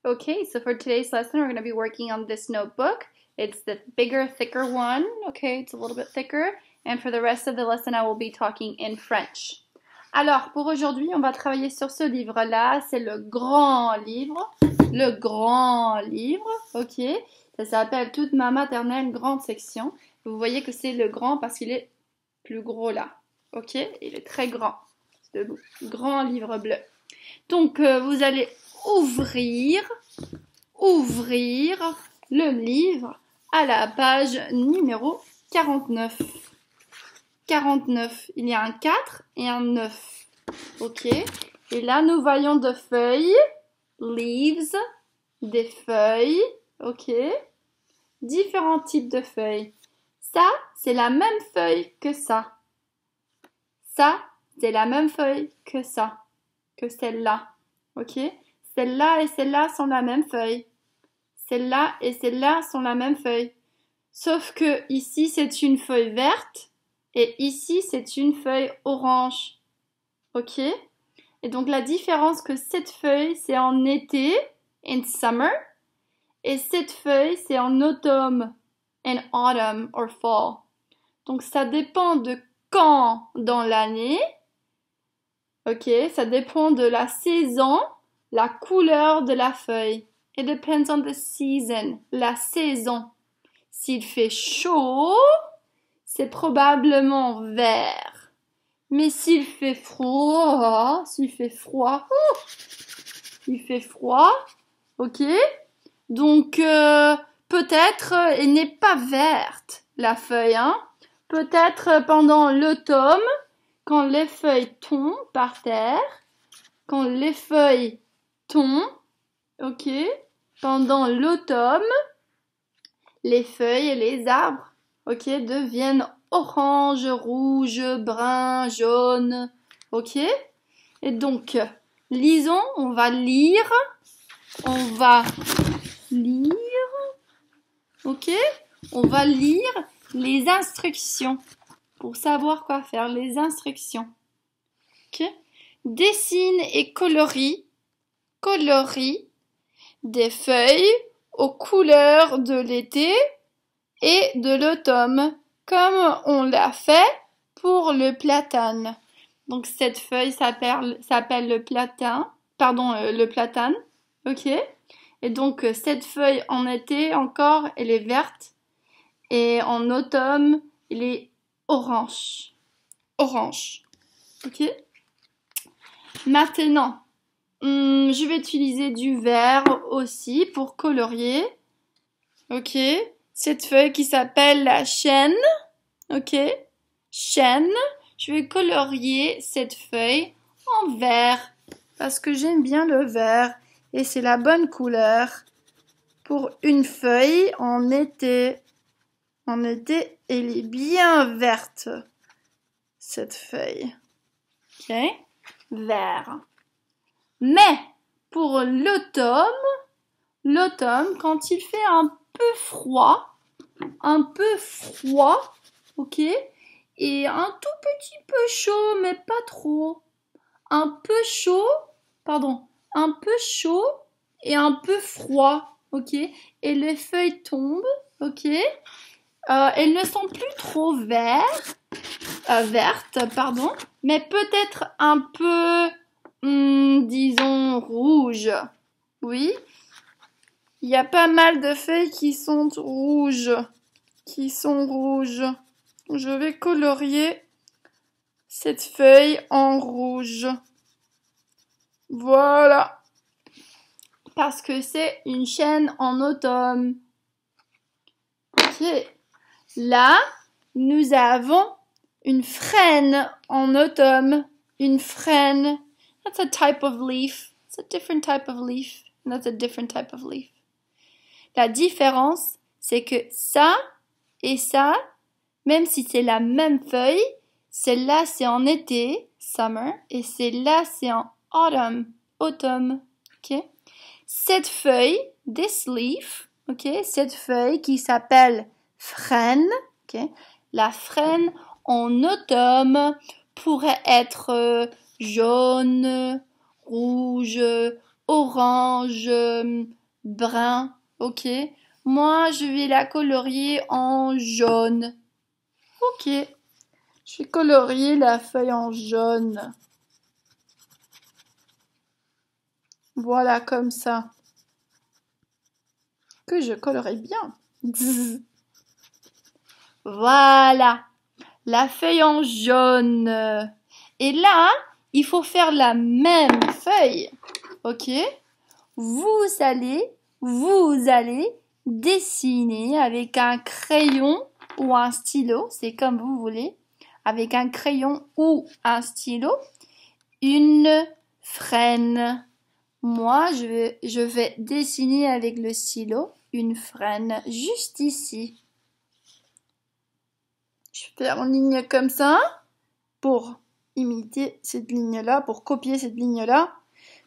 Okay, so for today's lesson, we're going to be working on this notebook. It's the bigger, thicker one. Okay, it's a little bit thicker. And for the rest of the lesson, I will be talking in French. Alors, pour aujourd'hui, on va travailler sur ce livre-là. C'est le grand livre. Le grand livre, ok. Ça s'appelle Toute ma maternelle, grande section. Vous voyez que c'est le grand parce qu'il est plus gros là. Ok, il est très grand. C'est le grand livre bleu. Donc, vous allez ouvrir le livre à la page numéro 49. 49, il y a un 4 et un 9. Ok. Et là, nous voyons des feuilles, leaves, des feuilles. Ok. Différents types de feuilles. Ça, c'est la même feuille que ça. Ça, c'est la même feuille que ça. Que celle-là. Ok. Celle-là et celle-là sont la même feuille. Celle-là et celle-là sont la même feuille. Sauf que ici, c'est une feuille verte. Et ici, c'est une feuille orange. Ok? Et donc, la différence que cette feuille, c'est en été, in summer. Et cette feuille, c'est en automne, in autumn or fall. Donc, ça dépend de quand dans l'année. Ok? Ça dépend de la saison, la couleur de la feuille. It depends on the season, la saison. S'il fait chaud, c'est probablement vert. Mais s'il fait froid, ok? Donc, peut-être, elle n'est pas verte, la feuille, hein? Peut-être pendant l'automne, quand les feuilles tombent par terre, ok? Pendant l'automne, les feuilles et les arbres, ok, deviennent orange, rouge, brun, jaune, ok? Et donc, lisons, on va lire, ok? On va lire les instructions pour savoir quoi faire, les instructions, ok? Dessine et colorie des feuilles aux couleurs de l'été et de l'automne, comme on l'a fait pour le platane. Donc cette feuille s'appelle le platane, ok? Et donc cette feuille en été encore, elle est verte et en automne, elle est orange, ok? Maintenant, je vais utiliser du vert aussi pour colorier. Ok. Cette feuille qui s'appelle la chêne. Ok. Chêne. Je vais colorier cette feuille en vert. Parce que j'aime bien le vert. Et c'est la bonne couleur pour une feuille en été. En été, elle est bien verte. Cette feuille. Ok. Vert. Mais pour l'automne, quand il fait un peu froid, ok, et un tout petit peu chaud, mais pas trop, un peu chaud et un peu froid, ok, et les feuilles tombent, ok, elles ne sont plus trop vertes, mais peut-être un peu disons rouge. Oui. Il y a pas mal de feuilles qui sont rouges. Je vais colorier cette feuille en rouge. Voilà. Parce que c'est une chêne en automne. Ok. Là, nous avons une frêne en automne. Une frêne. That's a type of leaf. It's a different type of leaf. And that's a different type of leaf. La différence, c'est que ça et ça, même si c'est la même feuille, celle-là c'est en été, summer, et celle-là c'est en automne. Okay? Cette feuille, this leaf, okay, cette feuille qui s'appelle frêne, okay, la frêne en automne pourrait être jaune, rouge, orange, brun, ok. Moi, je vais la colorier en jaune. Ok. Je vais colorier la feuille en jaune. Voilà, comme ça. Que je colorie bien. Voilà. La feuille en jaune. Et là, il faut faire la même feuille. Ok? Vous allez dessiner avec un crayon ou un stylo, c'est comme vous voulez, avec un crayon ou un stylo, une frêne. Moi, je vais dessiner avec le stylo une frêne juste ici. Je vais faire une ligne comme ça pour imiter cette ligne-là, pour copier cette ligne-là.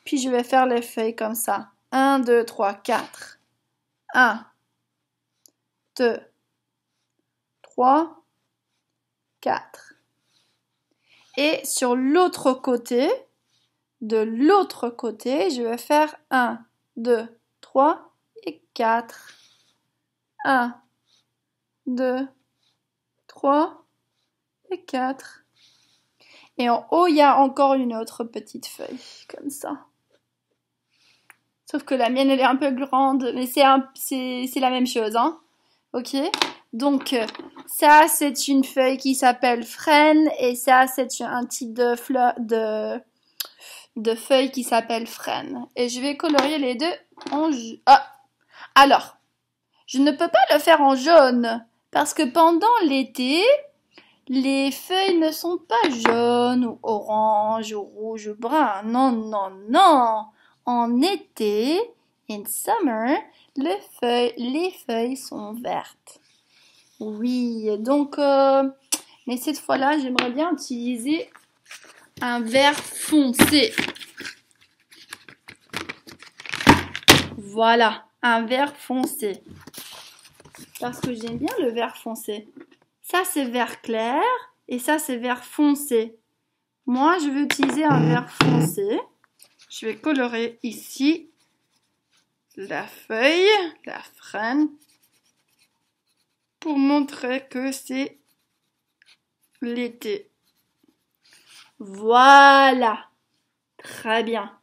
Puis je vais faire les feuilles comme ça. 1, 2, 3, 4. 1, 2, 3, 4. Et sur l'autre côté, de l'autre côté, je vais faire 1, 2, 3 et 4. 1, 2, 3 et 4. Et en haut, il y a encore une autre petite feuille, comme ça. Sauf que la mienne, elle est un peu grande, mais c'est la même chose, hein. Ok? Donc, ça, c'est une feuille qui s'appelle frêne, et ça, c'est un type de feuille qui s'appelle frêne. Et je vais colorier les deux en jaune. Ah! Alors, je ne peux pas le faire en jaune, parce que pendant l'été, les feuilles ne sont pas jaunes, ou orange, ou rouge, ou brun. Non, non, non! En été, in summer, les feuilles sont vertes. Oui, donc, mais cette fois-là, j'aimerais bien utiliser un vert foncé. Voilà, un vert foncé. Parce que j'aime bien le vert foncé. Ça, c'est vert clair et ça, c'est vert foncé. Moi, je vais utiliser un vert foncé. Je vais colorer ici la feuille, la frêne, pour montrer que c'est l'été. Voilà. Très bien.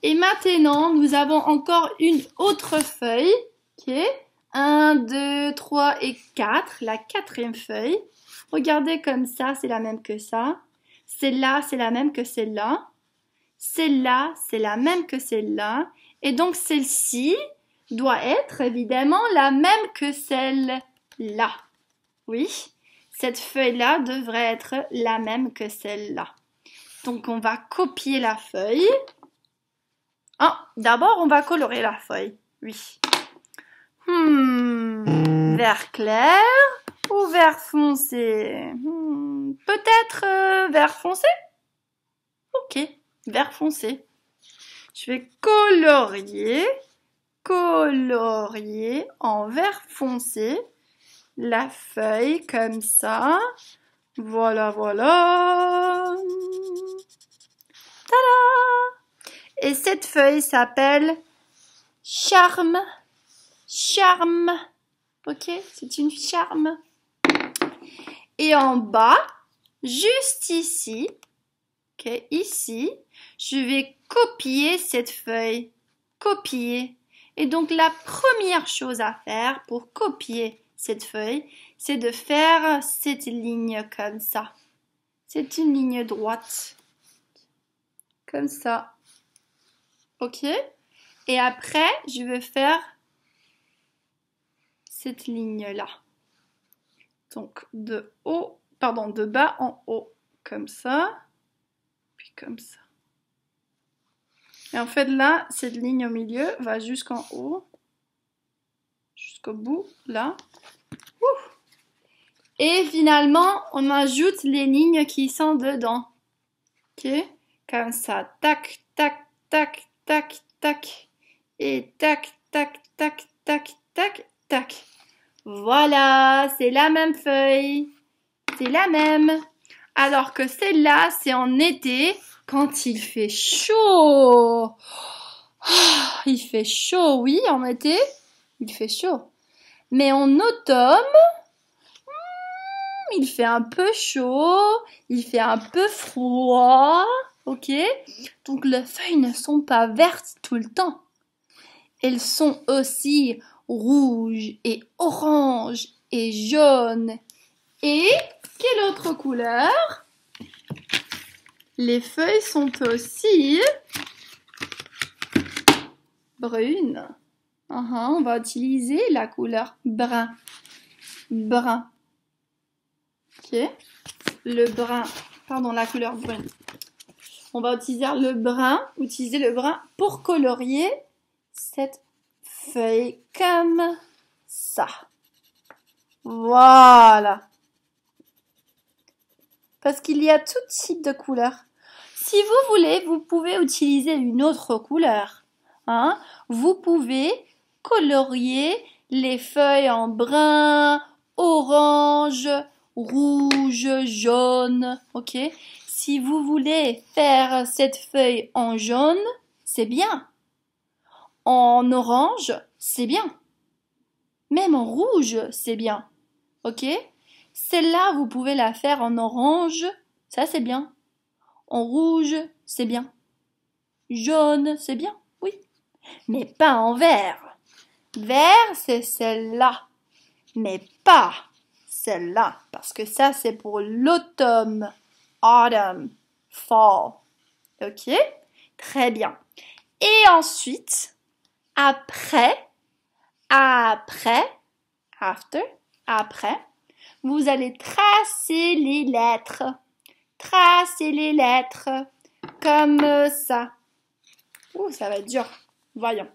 Et maintenant, nous avons encore une autre feuille qui est 1, 2, 3 et 4. La quatrième feuille. Regardez comme ça, c'est la même que ça. Celle-là, c'est la même que celle-là. Celle-là, c'est la même que celle-là. Et donc, celle-ci doit être évidemment la même que celle-là. Oui, cette feuille-là devrait être la même que celle-là. Donc, on va copier la feuille. Ah, d'abord, on va colorer la feuille. Oui. Vert clair ou vert foncé? Peut-être vert foncé? Ok, vert foncé. Je vais colorier en vert foncé la feuille comme ça. Voilà, voilà. Tada! Et cette feuille s'appelle charme. Charme. Ok, c'est une charme. Et en bas, juste ici, ok, ici, je vais copier cette feuille. Copier. Et donc, la première chose à faire pour copier cette feuille, c'est de faire cette ligne comme ça. C'est une ligne droite. Comme ça. Ok? Et après, je vais faire cette ligne-là. Donc, de bas en haut. Comme ça. Puis comme ça. Et en fait, là, cette ligne au milieu va jusqu'en haut. Jusqu'au bout, là. Ouh. Et finalement, on ajoute les lignes qui sont dedans. Ok? Comme ça. Tac, tac, tac, tac, tac. Et tac, tac, tac, tac, tac, tac. Voilà, c'est la même feuille. C'est la même. Alors que celle-là, c'est en été, quand il fait chaud. Il fait chaud, oui, en été, il fait chaud. Mais en automne, il fait un peu chaud, il fait un peu froid, ok? Donc les feuilles ne sont pas vertes tout le temps. Elles sont aussi rouges et oranges et jaunes. Et quelle autre couleur? Les feuilles sont aussi brunes. On va utiliser la couleur brun. Brun. Ok. Le brun. Pardon, la couleur brune. On va utiliser le brun pour colorier cette feuille comme ça. Voilà. Parce qu'il y a tout type de couleurs. Si vous voulez, vous pouvez utiliser une autre couleur. Vous pouvez colorier les feuilles en brun, orange, rouge, jaune. Ok? Si vous voulez faire cette feuille en jaune, c'est bien. En orange, c'est bien. Même en rouge, c'est bien. Ok? Celle-là, vous pouvez la faire en orange, ça c'est bien. En rouge, c'est bien. Jaune, c'est bien, oui. Mais pas en vert. Vert, c'est celle-là. Mais pas celle-là. Parce que ça, c'est pour l'automne. Autumn. Fall. Ok? Très bien. Et ensuite, après, vous allez tracer les lettres. Tracer les lettres comme ça. Ouh, ça va être dur. Voyons.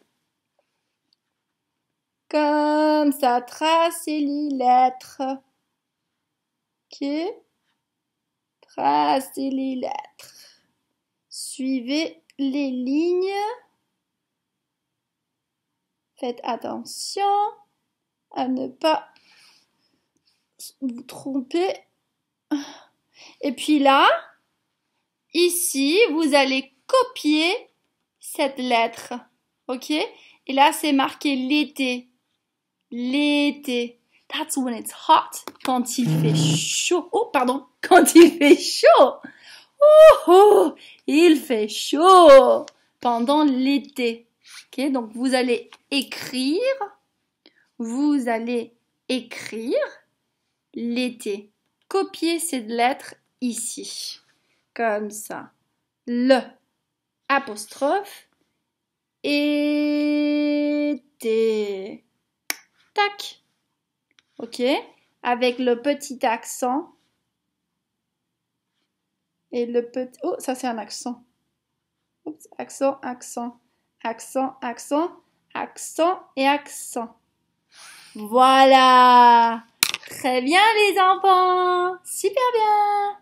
Comme ça, tracer les lettres. Ok. Tracez les lettres. Suivez les lignes. Faites attention à ne pas vous tromper. Et puis là, ici, vous allez copier cette lettre. Ok? Et là, c'est marqué l'été. L'été. That's when it's hot. Quand il fait chaud. Oh, pardon. Quand il fait chaud. Oh, il fait chaud pendant l'été. Ok? Donc, vous allez écrire l'été. Copiez cette lettre ici. Comme ça. Le apostrophe été. Tac. Ok? Avec le petit accent. Et le petit... Oh, ça c'est un accent. Oups, accent, accent, accent, accent, accent et accent. Voilà. Très bien les enfants. Super bien.